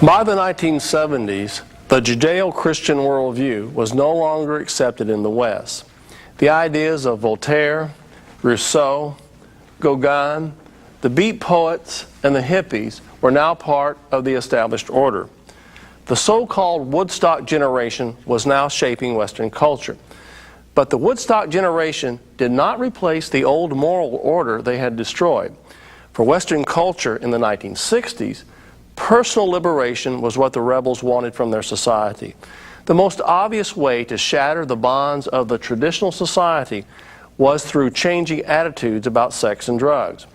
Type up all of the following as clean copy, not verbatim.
By the 1970s, the Judeo-Christian worldview was no longer accepted in the West. The ideas of Voltaire, Rousseau, Gauguin, the beat poets, and the hippies were now part of the established order. The so-called Woodstock generation was now shaping Western culture. But the Woodstock generation did not replace the old moral order they had destroyed. For Western culture in the 1960s, personal liberation was what the rebels wanted from their society. The most obvious way to shatter the bonds of the traditional society was through changing attitudes about sex and drugs.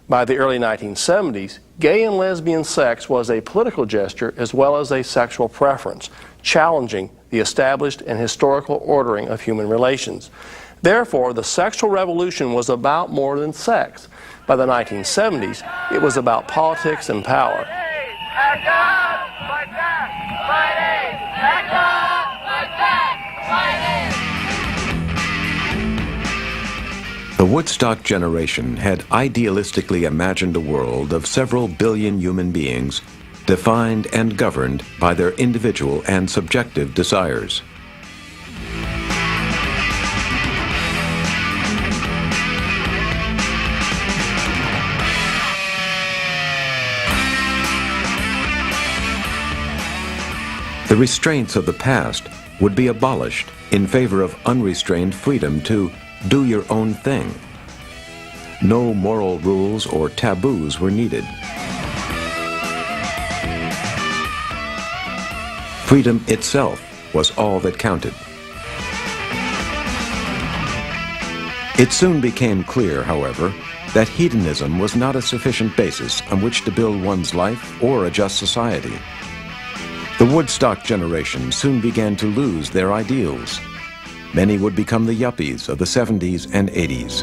By the early 1970s, gay and lesbian sex was a political gesture as well as a sexual preference, challenging the established and historical ordering of human relations. Therefore, the sexual revolution was about more than sex. By the 1970s, it was about politics and power. Act up! Fight back! Fight AIDS! Act up! Fight back! Fight AIDS! The Woodstock generation had idealistically imagined a world of several billion human beings, defined and governed by their individual and subjective desires. The restraints of the past would be abolished in favor of unrestrained freedom to do your own thing. No moral rules or taboos were needed. Freedom itself was all that counted. It soon became clear, however, that hedonism was not a sufficient basis on which to build one's life or a just society. The Woodstock generation soon began to lose their ideals. Many would become the yuppies of the 70s and 80s.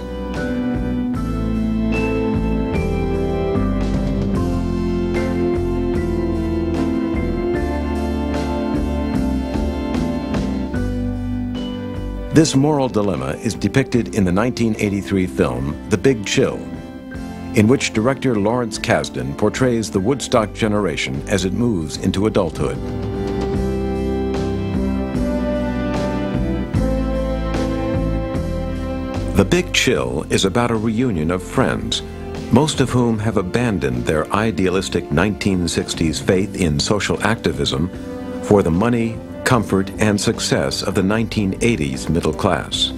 This moral dilemma is depicted in the 1983 film The Big Chill, in which director Lawrence Kasdan portrays the Woodstock generation as it moves into adulthood. The Big Chill is about a reunion of friends, most of whom have abandoned their idealistic 1960s faith in social activism for the money, comfort, and success of the 1980s middle class.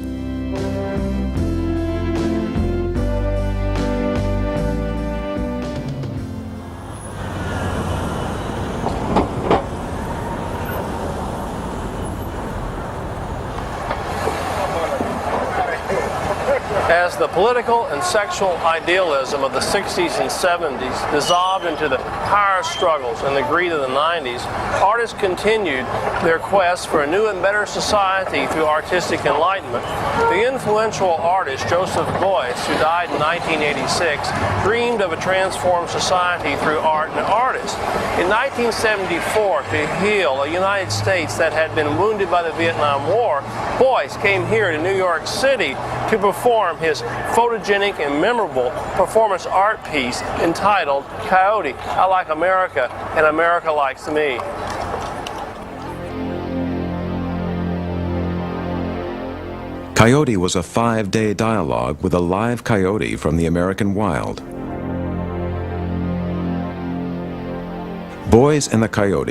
As the political and sexual idealism of the 60s and 70s dissolved into the power struggles and the greed of the 90s, artists continued their quest for a new and better society through artistic enlightenment. The influential artist Joseph Beuys, who died in 1986, dreamed of a transformed society through art and artists. In 1974, to heal a United States that had been wounded by the Vietnam War, Beuys came here to New York City to perform his photogenic and memorable performance art piece entitled Coyote, I Like America and America Likes Me. Coyote was a 5-day dialogue with a live coyote from the American wild. Beuys and the coyote